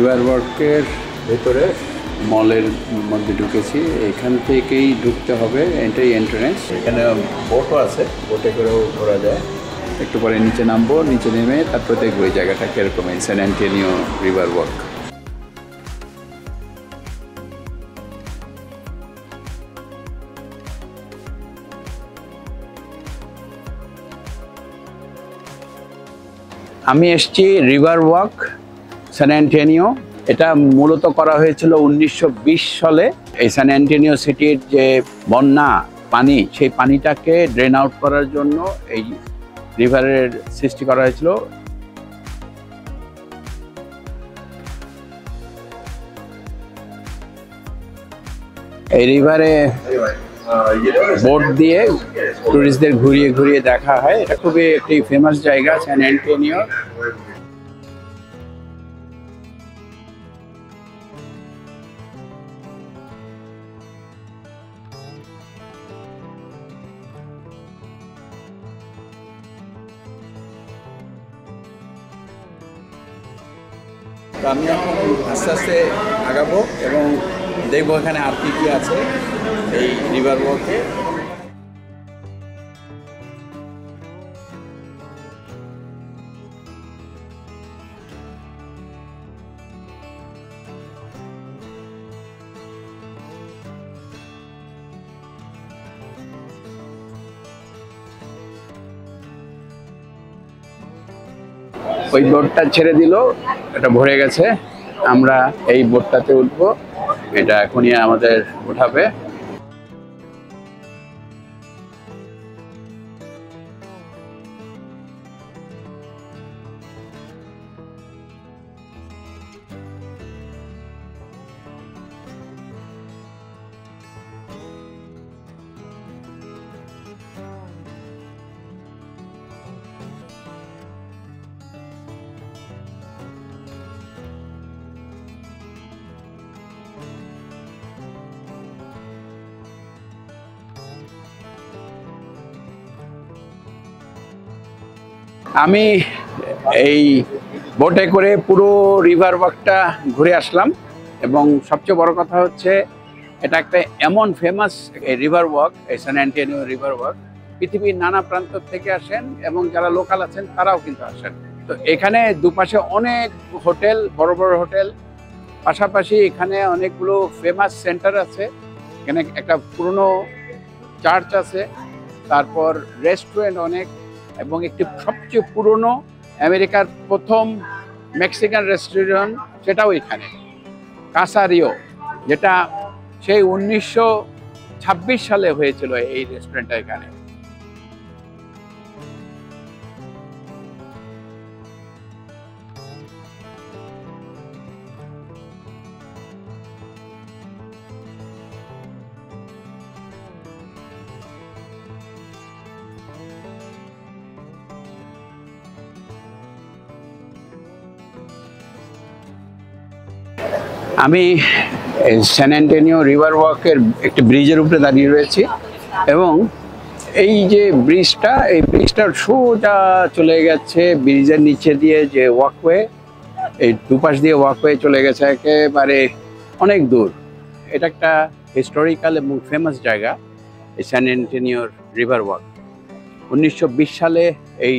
River ওয়ার্কের ভেতরে মলের মধ্যে ঢুকেছি। এখান থেকেই ঢুকতে হবে, এটাই এন্ট্রান্স। এখানে বোটও আছে, বোটে করেও ঘোরা যায়। একটু পরে নিচে নামবো, নিচে নেমে তারপর দেখবো এই জায়গাটা কীরকম, স্যান অ্যান্টোনিও রিভার ওয়ার্ক। আমি এসেছি রিভার ওয়াক স্যান অ্যান্টোনিও। এটা মূলত করা হয়েছিল 1920 সালে। এই স্যান অ্যান্টোনিও সিটির যে বন্যা পানি, সেই পানিটাকে ড্রেন আউট করার জন্য এই রিভারের সৃষ্টি করা হয়েছিল। এই রিভারে বোট দিয়ে টুরিস্টদের ঘুরিয়ে ঘুরিয়ে দেখা হয়। এটা খুবই একটি ফেমাস জায়গা স্যান অ্যান্টোনিও। তো আমি এখন আস্তে আস্তে আগাবো এবং দেখবো এখানে আর কি কি আছে এই রিভার ওয়াকে। ওই বোটটা ছেড়ে দিল, এটা ভরে গেছে। আমরা এই বোটটাতে উঠবো, এটা এখনই আমাদের উঠাবে। আমি এই বোটে করে পুরো রিভার ওয়াকটা ঘুরে আসলাম এবং সবচেয়ে বড় কথা হচ্ছে এটা একটা এমন ফেমাস রিভার ওয়াক, এই স্যান অ্যান্টোনিও রিভার ওয়াক। পৃথিবীর নানা প্রান্ত থেকে আসেন এবং যারা লোকাল আছেন তারাও কিন্তু আসেন। তো এখানে দুপাশে অনেক হোটেল, বড় বড় হোটেল, পাশাপাশি এখানে অনেকগুলো ফেমাস সেন্টার আছে। এখানে একটা পুরনো চার্চ আছে, তারপর রেস্টুরেন্ট অনেক, এবং একটি সবচেয়ে পুরনো আমেরিকার প্রথম মেক্সিকান রেস্টুরেন্ট, সেটাও এখানে কাসা রিও, যেটা সেই 1926 সালে হয়েছিল এই রেস্টুরেন্টটা এখানে। আমি স্যান অ্যান্টোনিও রিভার ওয়াকের একটি ব্রিজের উপরে দাঁড়িয়ে রয়েছি এবং এই যে ব্রিজটা, এই ব্রিজটার সোজা চলে গেছে ব্রিজের নিচে দিয়ে যে ওয়াকওয়ে, এই দুপাশ দিয়ে ওয়াকওয়ে চলে গেছে একেবারে অনেক দূর। এটা একটা হিস্টোরিক্যাল এবং ফেমাস জায়গা, এই স্যান অ্যান্টোনিওর রিভার ওয়াক। 1920 সালে এই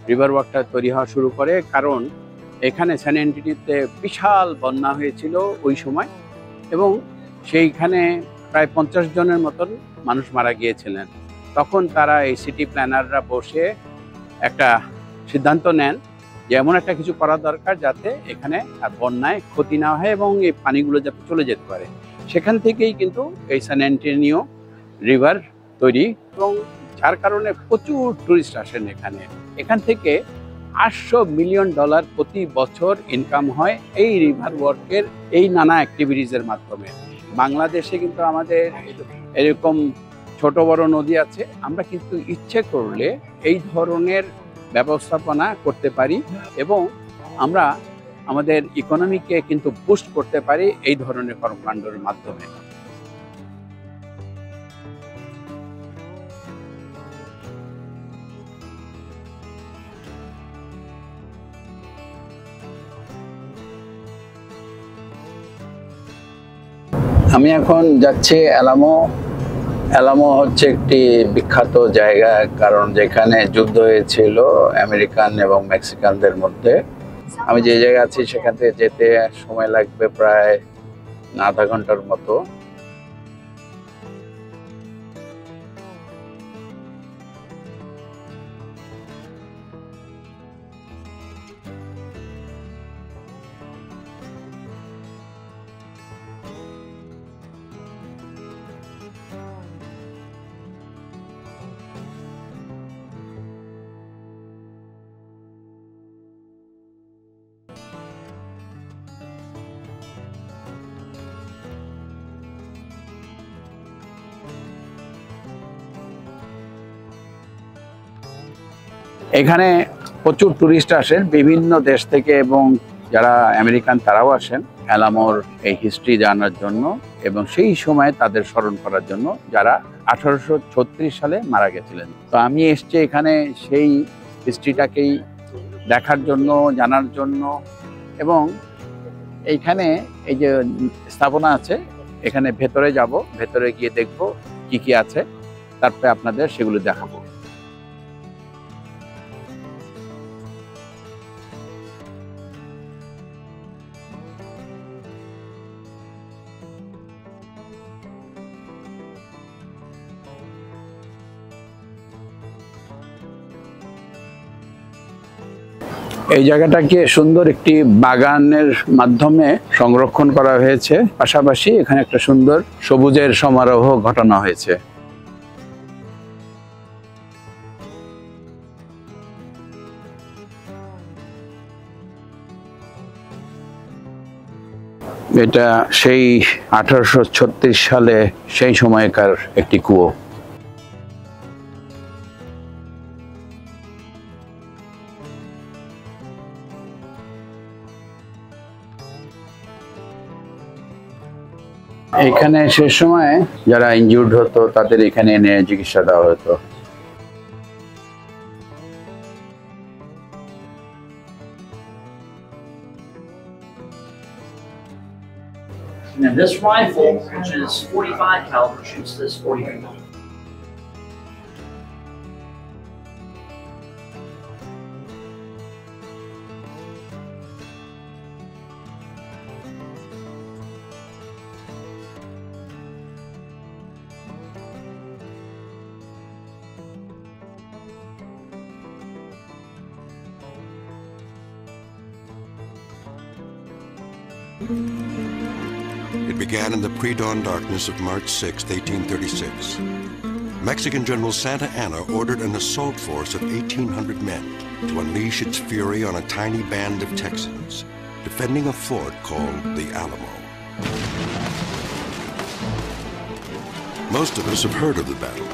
রিভার ওয়াকটা তৈরি হওয়া শুরু করে, কারণ এখানে স্যান অ্যান্টোনিওতে বিশাল বন্যা হয়েছিল ওই সময় এবং সেইখানে প্রায় 50 জনের মতন মানুষ মারা গিয়েছিলেন। তখন তারা এই সিটি প্ল্যানাররা বসে একটা সিদ্ধান্ত নেন যে এমন একটা কিছু করা দরকার যাতে এখানে আর বন্যায় ক্ষতি না হয় এবং এই পানিগুলো যাতে চলে যেতে পারে। সেখান থেকেই কিন্তু এই স্যান অ্যান্টোনিও রিভার তৈরি, এবং যার কারণে প্রচুর টুরিস্ট আসেন এখানে। এখান থেকে $800 মিলিয়ন প্রতি বছর ইনকাম হয় এই রিভার ওয়ার্কের এই নানা অ্যাক্টিভিটিসের মাধ্যমে। বাংলাদেশে কিন্তু আমাদের এরকম ছোট বড় নদী আছে, আমরা কিন্তু ইচ্ছে করলে এই ধরনের ব্যবস্থাপনা করতে পারি এবং আমরা আমাদের ইকোনমিকে কিন্তু বুস্ট করতে পারি এই ধরনের কর্মকাণ্ডের মাধ্যমে। আমি এখন যাচ্ছি অ্যালামো। অ্যালামো হচ্ছে একটি বিখ্যাত জায়গা, কারণ যেখানে যুদ্ধ হয়েছিল আমেরিকান এবং মেক্সিকানদের মধ্যে। আমি যে জায়গায় আছি সেখান থেকে যেতে সময় লাগবে প্রায় আধা ঘন্টার মতো। এখানে প্রচুর টুরিস্ট আসেন বিভিন্ন দেশ থেকে, এবং যারা আমেরিকান তারাও আসেন অ্যালামোর এই হিস্ট্রি জানার জন্য এবং সেই সময় তাদের স্মরণ করার জন্য যারা 1836 সালে মারা গেছিলেন। তো আমি এসছি এখানে সেই হিস্ট্রিটাকেই দেখার জন্য, জানার জন্য। এবং এইখানে এই যে স্থাপনা আছে, এখানে ভেতরে যাব, ভেতরে গিয়ে দেখব কি কি আছে, তারপরে আপনাদের সেগুলো দেখাবো। এই জায়গাটাকে সুন্দর একটি বাগানের মাধ্যমে সংরক্ষণ করা হয়েছে, পাশাপাশি এখানে একটা সুন্দর সবুজের সমারোহ ঘটানো হয়েছে। এটা সেই 1836 সালে সেই সময়কার একটি কুয়ো। এখানে সে সময় যারা ইনজিউর্ড হতো তাদের এখানে এনে চিকিৎসা দেওয়া হতো। And this rifle, which is 45 caliber, shoots this 40 feet. It began in the pre-dawn darkness of March 6, 1836. Mexican General Santa Anna ordered an assault force of 1,800 men to unleash its fury on a tiny band of Texans defending a fort called the Alamo. Most of us have heard of the battle.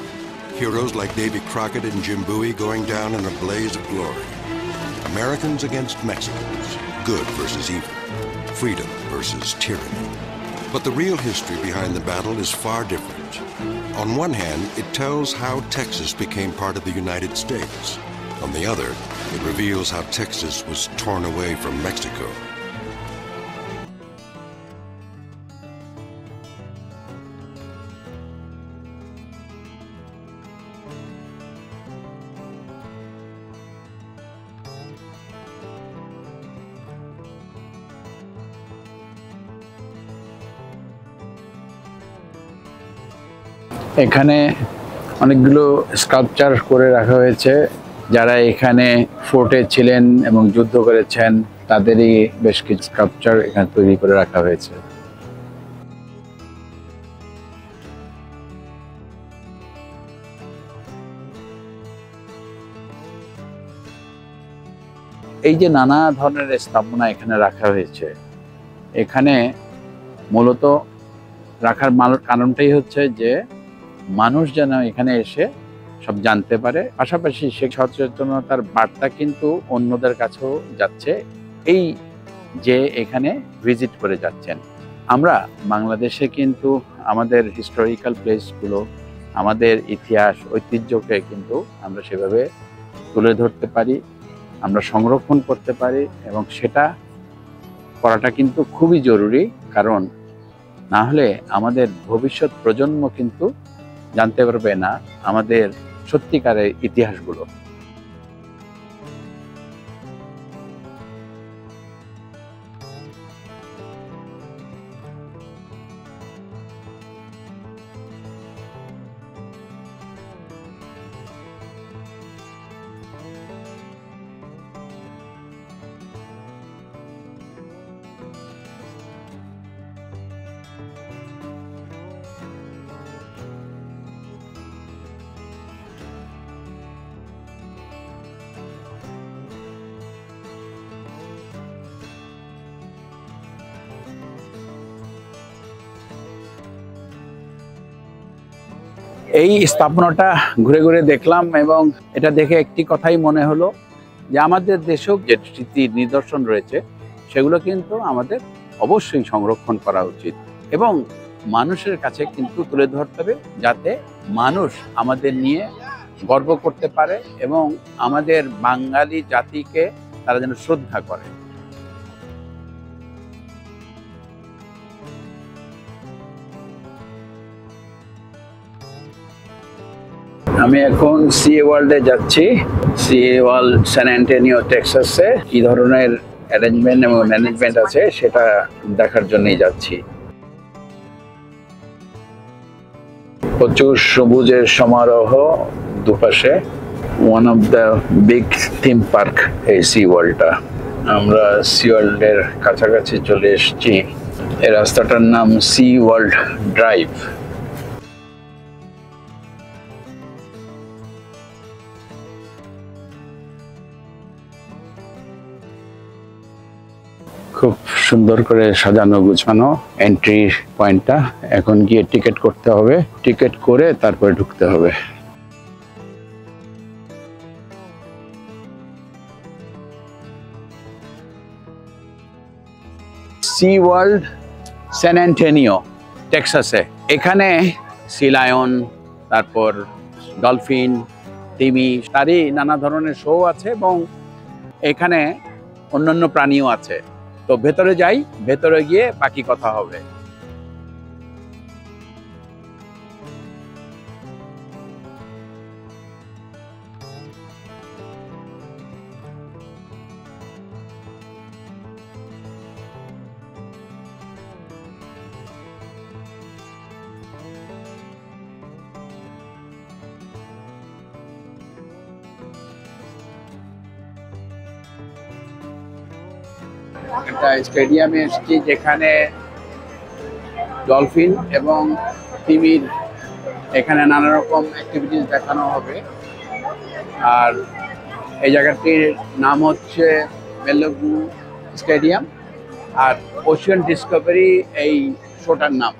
Heroes like Davy Crockett and Jim Bowie going down in a blaze of glory. Americans against Mexicans, good versus evil, freedom versus tyranny. But the real history behind the battle is far different. On one hand, it tells how Texas became part of the United States. On the other, it reveals how Texas was torn away from Mexico. এখানে অনেকগুলো sculpture করে রাখা হয়েছে, যারা এখানে ফোর্টে ছিলেন এবং যুদ্ধ করেছেন তাদেরই বেশ কিছু স্কাল্পচার এখানে তৈরি করে রাখা হয়েছে। এই যে নানা ধরনের স্থাপনা এখানে রাখা হয়েছে, এখানে মূলত রাখার কারণটাই হচ্ছে যে মানুষ যেন এখানে এসে সব জানতে পারে, পাশাপাশি সে সচেতনতার বার্তা কিন্তু অন্যদের কাছেও যাচ্ছে, এই যে এখানে ভিজিট করে যাচ্ছেন। আমরা বাংলাদেশে কিন্তু আমাদের হিস্টোরিক্যাল প্লেসগুলো, আমাদের ইতিহাস ঐতিহ্যকে কিন্তু আমরা সেভাবে তুলে ধরতে পারি, আমরা সংরক্ষণ করতে পারি, এবং সেটা করাটা কিন্তু খুবই জরুরি। কারণ না হলে আমাদের ভবিষ্যৎ প্রজন্ম কিন্তু জানতে পারবে না আমাদের সত্যিকারের ইতিহাসগুলো। এই স্থাপনাটা ঘুরে ঘুরে দেখলাম এবং এটা দেখে একটি কথাই মনে হলো যে আমাদের দেশেও যে স্মৃতির নিদর্শন রয়েছে সেগুলো কিন্তু আমাদের অবশ্যই সংরক্ষণ করা উচিত এবং মানুষের কাছে কিন্তু তুলে ধরতে হবে, যাতে মানুষ আমাদের নিয়ে গর্ব করতে পারে এবং আমাদের বাঙালি জাতিকে তারা যেন শ্রদ্ধা করে। আমি এখন সিএ ওয়ার্ল্ডে যাচ্ছি। সিএ ওয়ার্ল্ড স্যান অ্যান্টোনিও টেক্সাসে কি ধরনের অ্যারেঞ্জমেন্ট এবং ম্যানেজমেন্ট আছে সেটা দেখার জন্যই যাচ্ছি। প্রচুর সবুজের সমারোহ দুপাশে, one of the big theme park এই সি ওয়ার্ল্ডটা। আমরা সি ওয়ার্ল্ডের কাছাকাছি চলে এসেছি। এই রাস্তাটার নাম সি ওয়ার্ল্ড ড্রাইভ। খুব সুন্দর করে সাজানো গুছানো এন্ট্রি পয়েন্টটা। এখন গিয়ে টিকিট করতে হবে, টিকিট করে তারপরে ঢুকতে হবে। সি ওয়ার্ল্ড স্যান অ্যান্টোনিও টেক্সাসে। এখানে সি লায়ন, তারপর ডলফিন, তিমি, তারই নানা ধরনের শো আছে এবং এখানে অন্যান্য প্রাণীও আছে। তো ভেতরে যাই, ভেতরে গিয়ে বাকি কথা হবে। একটা স্টেডিয়ামে এসেছি যেখানে ডলফিন এবং তিমির এখানে নানা রকম অ্যাক্টিভিটিস দেখানো হবে। আর এই জায়গাটির নাম হচ্ছে মেলুগু স্টেডিয়াম, আর ওশিয়ান ডিসকভারি এই শোটার নাম।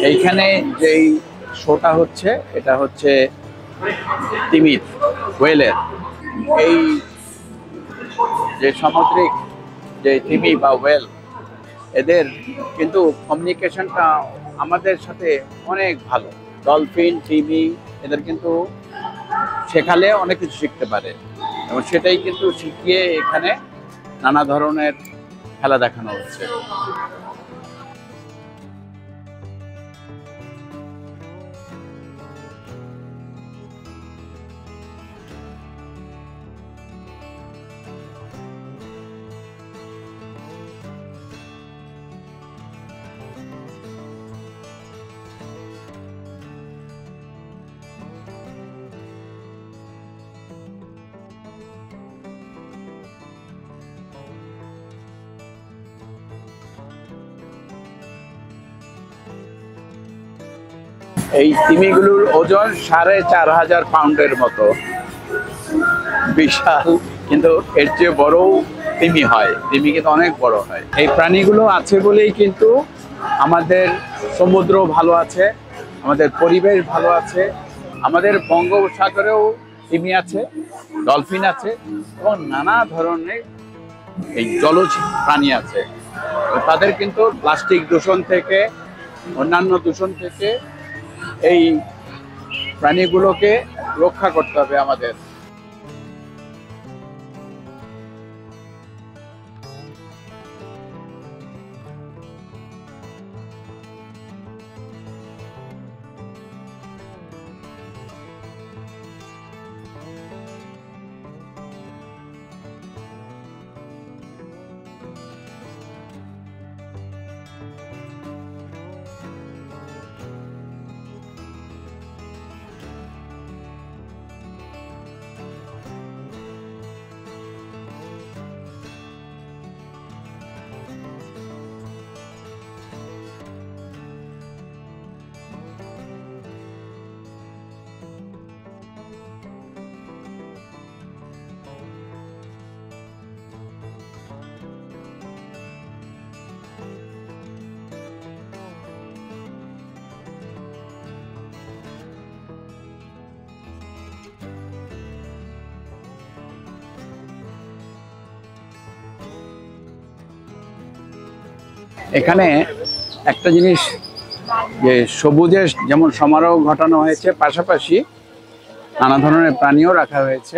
এইখানে যেই শোটা হচ্ছে এটা হচ্ছে তিমির, ওয়েলের। এই যে সামুদ্রিক যে তিমি বা ওয়েল, এদের কিন্তু কমিউনিকেশনটা আমাদের সাথে অনেক ভালো। ডলফিন, তিমি এদের কিন্তু শেখালে অনেক কিছু শিখতে পারে এবং সেটাই কিন্তু শিখিয়ে এখানে নানা ধরনের খেলা দেখানো হচ্ছে। এই তিমিগুলোর ওজন ৪,৫০০ পাউন্ডের মতো, বিশাল। কিন্তু এর চেয়ে বড়ও তিমি হয়, তিমি কিন্তু অনেক বড় হয়। এই প্রাণীগুলো আছে বলেই কিন্তু আমাদের সমুদ্র ভালো আছে, আমাদের পরিবেশ ভালো আছে, আমাদের বঙ্গোপসাগরেও তিমি আছে, ডলফিন আছে এবং নানা ধরনের এই জলজ প্রাণী আছে। তাদের কিন্তু প্লাস্টিক দূষণ থেকে, অন্যান্য দূষণ থেকে এই প্রাণীগুলোকে রক্ষা করতে হবে আমাদের। এখানে একটা জিনিস, যে সবুজের যেমন সমারোহ ঘটানো হয়েছে, পাশাপাশি নানা ধরনের প্রাণীও রাখা হয়েছে,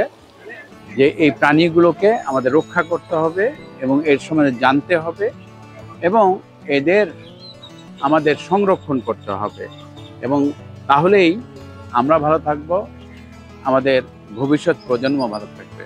যে এই প্রাণীগুলোকে আমাদের রক্ষা করতে হবে এবং এর সম্বন্ধে জানতে হবে এবং এদের আমাদের সংরক্ষণ করতে হবে, এবং তাহলেই আমরা ভালো থাকব, আমাদের ভবিষ্যৎ প্রজন্ম ভালো থাকবে।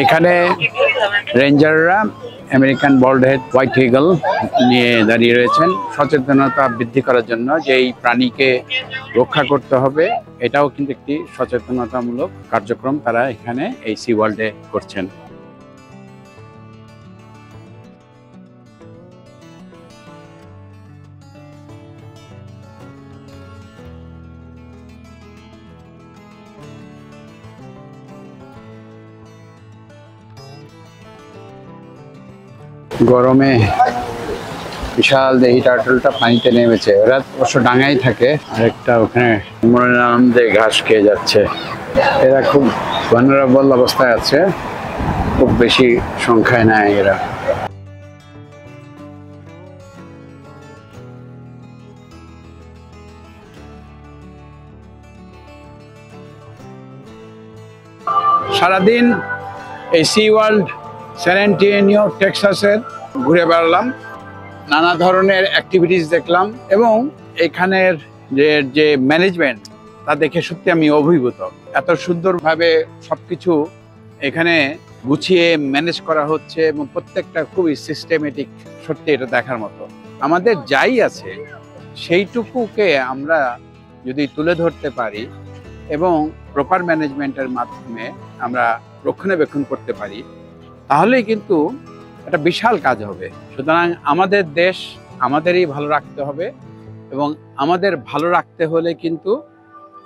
এখানে রেঞ্জাররা আমেরিকান বল্ড হেড হোয়াইট ঈগল নিয়ে দাঁড়িয়ে রয়েছেন সচেতনতা বৃদ্ধি করার জন্য, যে এই প্রাণীকে রক্ষা করতে হবে। এটাও কিন্তু একটি সচেতনতামূলক কার্যক্রম তারা এখানে এই সি ওয়ার্ল্ডে করছেন। গরমে বিশাল দেহি টার্টলটা পানিতে নেমেছে, ওরা অবশ্য ডাঙাই থাকে, আরেকটা ওখানে মনের আনন্দে ঘাস খেয়ে যাচ্ছে। এরা খুব ভালনারেবল অবস্থায় আছে, খুব বেশি সংখ্যায় নাই এরা। সারাদিন এই সি ওয়ার্ল্ড স্যান অ্যান্টোনিও টেক্সাসের ঘুরে বেড়ালাম, নানা ধরনের অ্যাক্টিভিটিস দেখলাম এবং এখানের যে ম্যানেজমেন্ট তা দেখে সত্যি আমি অভিভূত। এত সুন্দরভাবে সবকিছু এখানে গুছিয়ে ম্যানেজ করা হচ্ছে এবং প্রত্যেকটা খুবই সিস্টেমেটিক, সত্যি এটা দেখার মতো। আমাদের যাই আছে সেইটুকুকে আমরা যদি তুলে ধরতে পারি এবং প্রপার ম্যানেজমেন্টের মাধ্যমে আমরা রক্ষণাবেক্ষণ করতে পারি, তাহলেই কিন্তু একটা বিশাল কাজ হবে। সুতরাং আমাদের দেশ আমাদেরই ভালো রাখতে হবে এবং আমাদের ভালো রাখতে হলে কিন্তু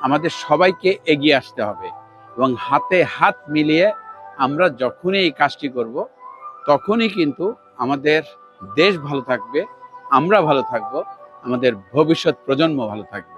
আমাদের সবাইকে এগিয়ে আসতে হবে এবং হাতে হাত মিলিয়ে আমরা যখনই এই কাজটি করব তখনই কিন্তু আমাদের দেশ ভালো থাকবে, আমরা ভালো থাকবো, আমাদের ভবিষ্যৎ প্রজন্ম ভালো থাকবে।